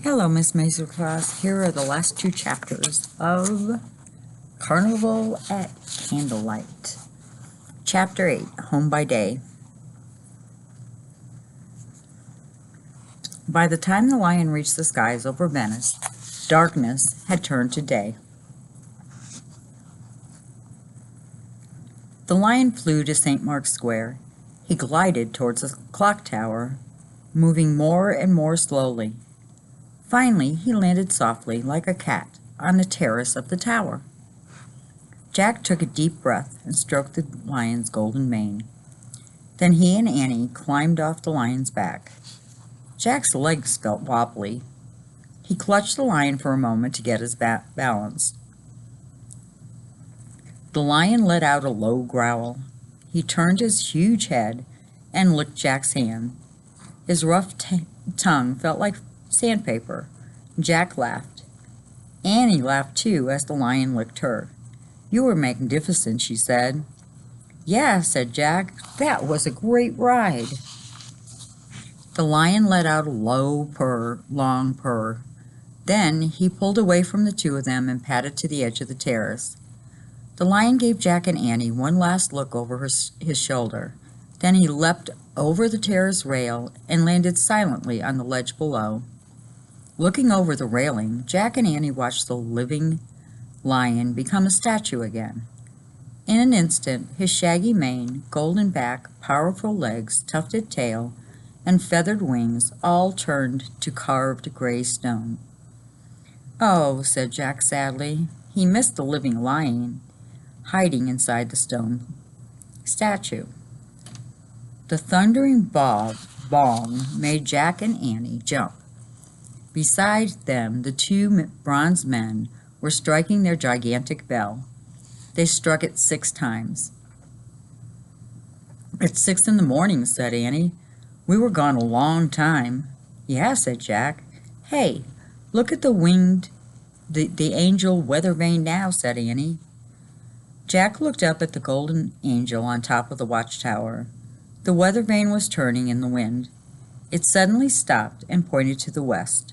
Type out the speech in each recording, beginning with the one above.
Hello, Ms Mazur class. Here are the last two chapters of Carnival at Candlelight. Chapter 8, Home by Day. By the time the lion reached the skies over Venice, darkness had turned to day. The lion flew to St. Mark's Square. He glided towards the clock tower, moving more and more slowly. Finally, he landed softly, like a cat, on the terrace of the tower. Jack took a deep breath and stroked the lion's golden mane. Then he and Annie climbed off the lion's back. Jack's legs felt wobbly. He clutched the lion for a moment to get his balance. The lion let out a low growl. He turned his huge head and licked Jack's hand. His rough tongue felt like sandpaper. Jack laughed. Annie laughed too as the lion licked her. "You were magnificent," she said. "Yeah," said Jack. "That was a great ride." The lion let out a low purr, long purr. Then he pulled away from the two of them and padded to the edge of the terrace. The lion gave Jack and Annie one last look over his shoulder. Then he leapt over the terrace rail and landed silently on the ledge below. Looking over the railing, Jack and Annie watched the living lion become a statue again. In an instant, his shaggy mane, golden back, powerful legs, tufted tail, and feathered wings all turned to carved gray stone. "Oh," said Jack sadly, he missed the living lion hiding inside the stone statue. The thundering bong made Jack and Annie jump. Beside them, the two bronze men were striking their gigantic bell. They struck it 6 times. "It's 6 in the morning," said Annie. "We were gone a long time." "Yeah," said Jack. "Hey, look at the angel weather vane now," said Annie. Jack looked up at the golden angel on top of the watchtower. The weather vane was turning in the wind. It suddenly stopped and pointed to the west.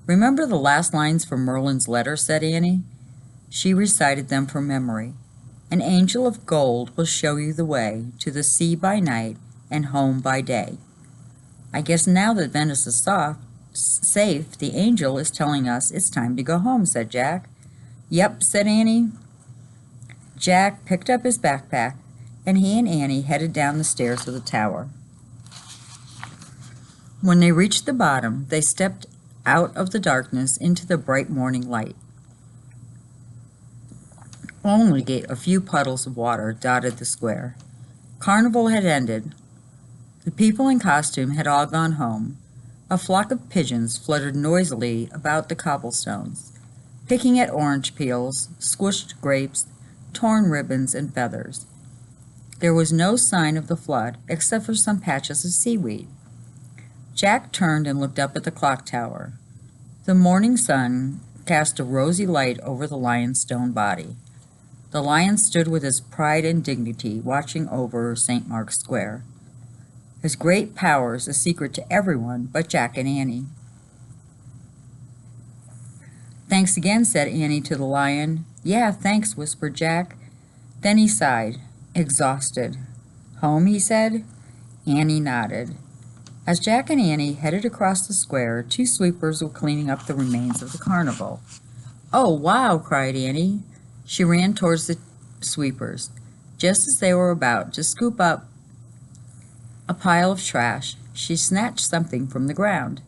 "Remember the last lines from Merlin's letter?" said Annie. She recited them from memory. "An angel of gold will show you the way to the sea by night and home by day." "I guess now that Venice is safe, the angel is telling us it's time to go home," said Jack. "Yep," said Annie. Jack picked up his backpack, and he and Annie headed down the stairs of the tower. When they reached the bottom, they stepped out of the darkness into the bright morning light. Only a few puddles of water dotted the square. Carnival had ended. The people in costume had all gone home. A flock of pigeons fluttered noisily about the cobblestones, picking at orange peels, squished grapes, torn ribbons, and feathers. There was no sign of the flood except for some patches of seaweed. Jack turned and looked up at the clock tower. The morning sun cast a rosy light over the lion's stone body. The lion stood with his pride and dignity, watching over St. Mark's Square. His great powers a secret to everyone but Jack and Annie. "Thanks again," said Annie to the lion. "Yeah, thanks," whispered Jack. Then he sighed, exhausted. "Home?" he said. Annie nodded. As Jack and Annie headed across the square, 2 sweepers were cleaning up the remains of the carnival. "Oh, wow!" cried Annie. She ran towards the sweepers. Just as they were about to scoop up a pile of trash, she snatched something from the ground.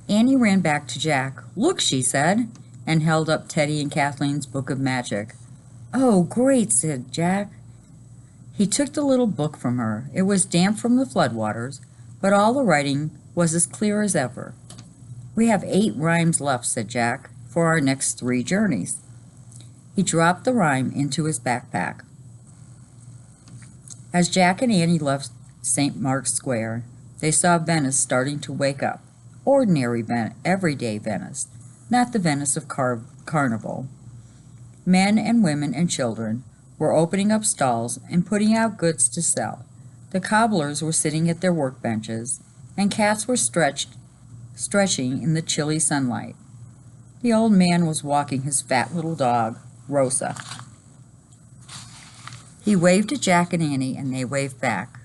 Annie ran back to Jack. "Look," she said, and held up Teddy and Kathleen's book of magic. "Oh, great," said Jack. He took the little book from her. It was damp from the floodwaters, but all the writing was as clear as ever. "We have 8 rhymes left," said Jack, "for our next 3 journeys." He dropped the rhyme into his backpack. As Jack and Annie left St. Mark's Square, they saw Venice starting to wake up. Ordinary everyday Venice, not the Venice of Carnival. Men and women and children were opening up stalls and putting out goods to sell. The cobblers were sitting at their workbenches, and cats were stretched stretching in the chilly sunlight. The old man was walking his fat little dog, Rosa. He waved at Jack and Annie, and they waved back.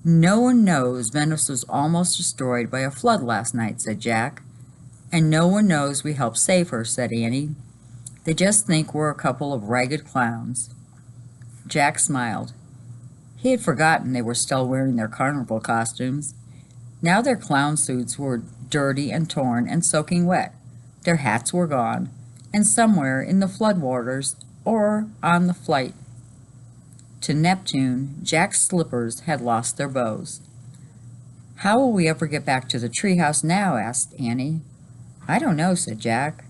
"No one knows Venice was almost destroyed by a flood last night," said Jack. "And no one knows we helped save her," said Annie. "They just think we're a couple of ragged clowns." Jack smiled. He had forgotten they were still wearing their carnival costumes. Now their clown suits were dirty and torn and soaking wet. Their hats were gone, and somewhere in the floodwaters or on the flight to Neptune, Jack's slippers had lost their bows. "How will we ever get back to the treehouse now?" asked Annie. "I don't know," said Jack.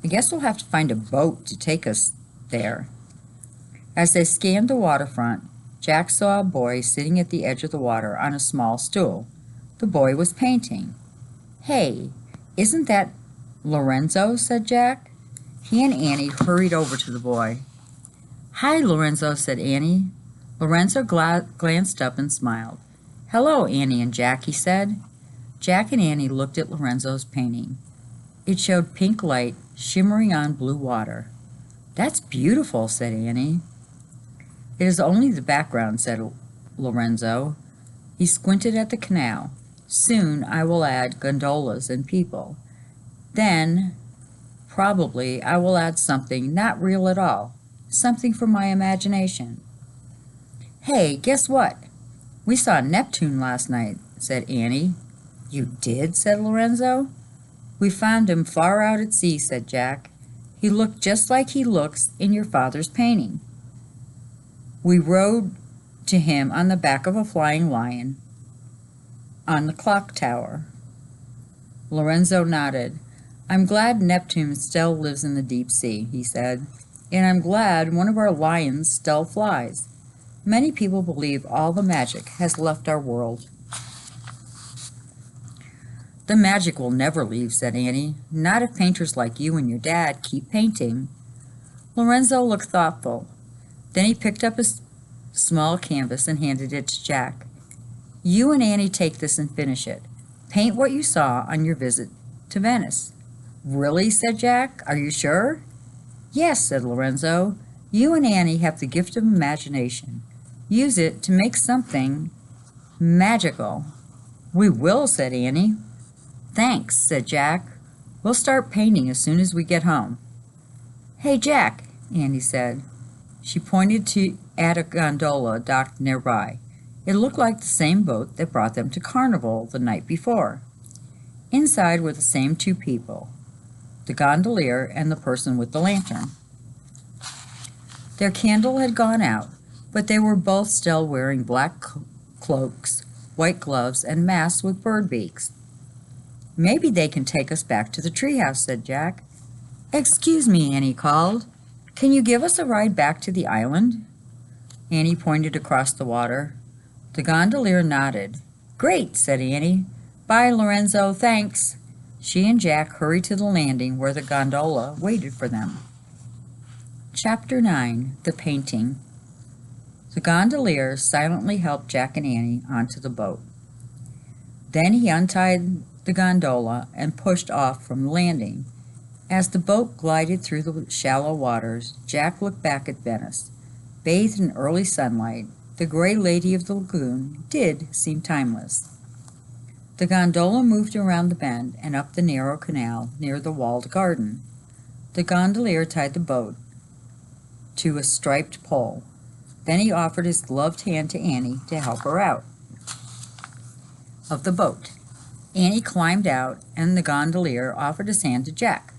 "I guess we'll have to find a boat to take us there." As they scanned the waterfront, Jack saw a boy sitting at the edge of the water on a small stool. The boy was painting. "Hey, isn't that Lorenzo?" said Jack. He and Annie hurried over to the boy. "Hi, Lorenzo," said Annie. Lorenzo glanced up and smiled. "Hello, Annie and Jack," he said. Jack and Annie looked at Lorenzo's painting. It showed pink light shimmering on blue water. "That's beautiful," said Annie. "It is only the background," said Lorenzo. He squinted at the canal. "Soon I will add gondolas and people. Then, probably, I will add something not real at all, something from my imagination." "Hey, guess what? We saw Neptune last night," said Annie. "You did?" said Lorenzo. "We found him far out at sea," said Jack. "He looked just like he looks in your father's painting. We rode to him on the back of a flying lion on the clock tower." Lorenzo nodded. "I'm glad Neptune still lives in the deep sea," he said, "and I'm glad one of our lions still flies. Many people believe all the magic has left our world." "The magic will never leave," said Annie. "Not if painters like you and your dad keep painting." Lorenzo looked thoughtful. Then he picked up a small canvas and handed it to Jack. "You and Annie take this and finish it. Paint what you saw on your visit to Venice." "Really?" said Jack. "Are you sure?" "Yes," said Lorenzo. "You and Annie have the gift of imagination. Use it to make something magical." "We will," said Annie. "Thanks," said Jack. "We'll start painting as soon as we get home." "Hey, Jack," Annie said. She pointed at a gondola docked nearby. It looked like the same boat that brought them to Carnival the night before. Inside were the same two people, the gondolier and the person with the lantern. Their candle had gone out, but they were both still wearing black cloaks, white gloves, and masks with bird beaks. "Maybe they can take us back to the treehouse," said Jack. "Excuse me," Annie called. "Can you give us a ride back to the island?" Annie pointed across the water. The gondolier nodded. "Great," said Annie. "Bye, Lorenzo, thanks." She and Jack hurried to the landing where the gondola waited for them. Chapter 9. The Painting. The gondolier silently helped Jack and Annie onto the boat. Then he untied the gondola and pushed off from the landing. As the boat glided through the shallow waters, Jack looked back at Venice. Bathed in early sunlight, the gray lady of the lagoon did seem timeless. The gondola moved around the bend and up the narrow canal near the walled garden. The gondolier tied the boat to a striped pole. Then he offered his gloved hand to Annie to help her out of the boat. Annie climbed out, and the gondolier offered his hand to Jack.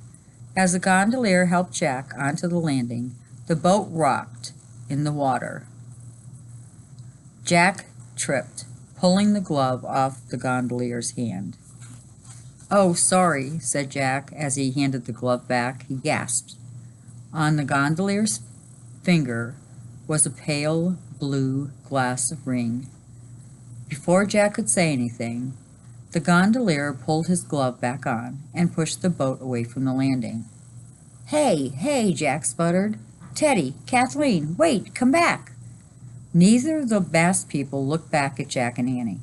As the gondolier helped Jack onto the landing, the boat rocked in the water. Jack tripped, pulling the glove off the gondolier's hand. "Oh, sorry," said Jack as he handed the glove back. He gasped. On the gondolier's finger was a pale blue glass ring. Before Jack could say anything, the gondolier pulled his glove back on and pushed the boat away from the landing. Hey, Jack sputtered. "Teddy, Kathleen, wait, come back." Neither of the Bass people looked back at Jack and Annie.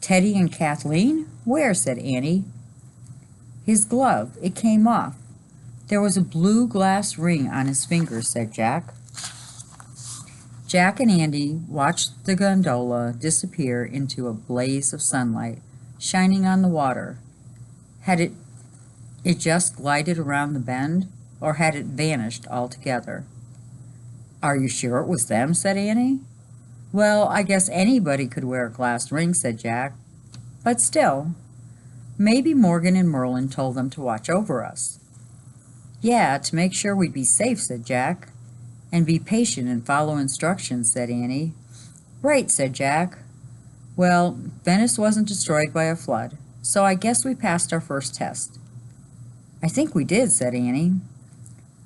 "Teddy and Kathleen? Where?" said Annie. His glove, it came off. There was a blue glass ring on his finger, said Jack. Jack and Andy watched the gondola disappear into a blaze of sunlight, shining on the water. Had it just glided around the bend, or had it vanished altogether? Are you sure it was them? Said Annie. Well, I guess anybody could wear a glass ring, said Jack. But still, maybe Morgan and Merlin told them to watch over us. Yeah, to make sure we'd be safe, said Jack. And be patient and follow instructions, said Annie. Right, said Jack. Well, Venice wasn't destroyed by a flood, so I guess we passed our first test. I think we did, said Annie.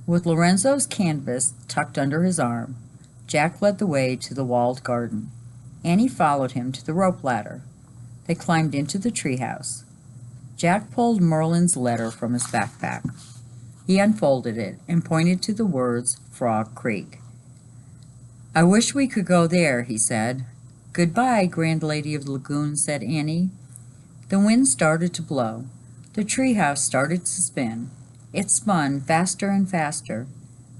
With Lorenzo's canvas tucked under his arm, Jack led the way to the walled garden. Annie followed him to the rope ladder. They climbed into the treehouse. Jack pulled Merlin's letter from his backpack. He unfolded it and pointed to the words Frog Creek. I wish we could go there, he said. Goodbye, Grand Lady of the Lagoon, said Annie. The wind started to blow. The treehouse started to spin. It spun faster and faster.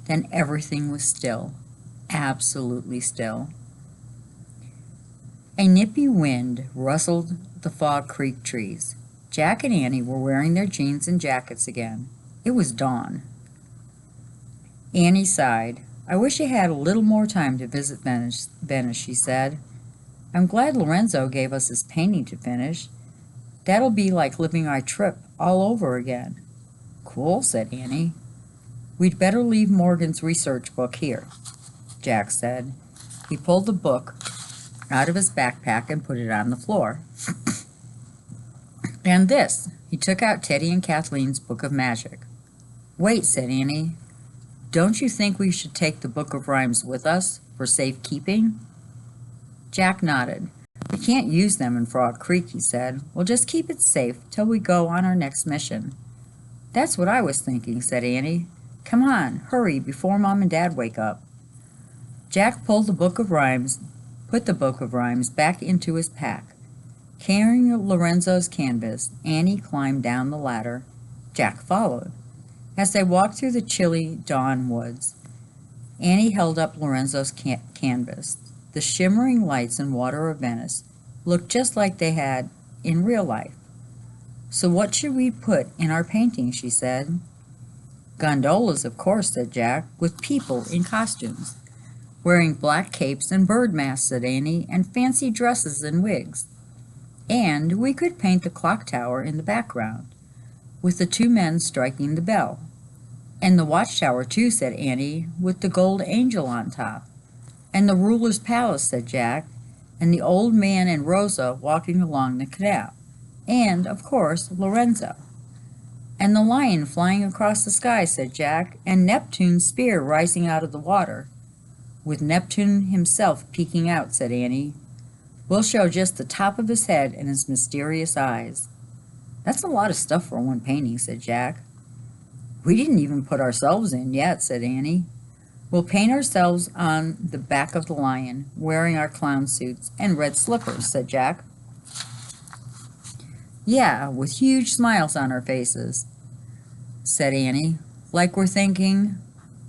Then everything was still, absolutely still. A nippy wind rustled the Frog Creek trees. Jack and Annie were wearing their jeans and jackets again. It was dawn. Annie sighed. I wish I had a little more time to visit Venice, she said. I'm glad Lorenzo gave us his painting to finish. That'll be like living our trip all over again. Cool, said Annie. We'd better leave Morgan's research book here, Jack said. He pulled the book out of his backpack and put it on the floor. And this, he took out Teddy and Kathleen's book of magic. Wait, said Annie. Don't you think we should take the book of rhymes with us for safekeeping? Jack nodded. We can't use them in Frog Creek, he said. We'll just keep it safe till we go on our next mission. That's what I was thinking, said Annie. Come on, hurry before Mom and Dad wake up. Jack put the book of rhymes back into his pack. Carrying Lorenzo's canvas, Annie climbed down the ladder. Jack followed. As they walked through the chilly dawn woods, Annie held up Lorenzo's canvas. The shimmering lights and water of Venice looked just like they had in real life. So what should we put in our painting, she said. Gondolas, of course, said Jack, with people in costumes. Wearing black capes and bird masks, said Annie, and fancy dresses and wigs. And we could paint the clock tower in the background, with the two men striking the bell. And the watchtower, too, said Annie, with the gold angel on top. And the ruler's palace, said Jack, and the old man and Rosa walking along the canal. And, of course, Lorenzo. And the lion flying across the sky, said Jack, and Neptune's spear rising out of the water. With Neptune himself peeking out, said Annie. We'll show just the top of his head and his mysterious eyes. That's a lot of stuff for one painting, said Jack. We didn't even put ourselves in yet, said Annie. We'll paint ourselves on the back of the lion, wearing our clown suits and red slippers, said Jack. Yeah, with huge smiles on our faces, said Annie, like we're thinking,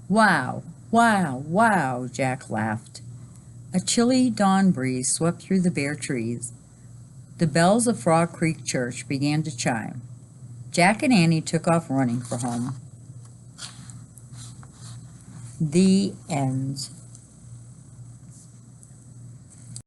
wow, wow, wow, Jack laughed. A chilly dawn breeze swept through the bare trees. The bells of Frog Creek Church began to chime. Jack and Annie took off running for home. The end.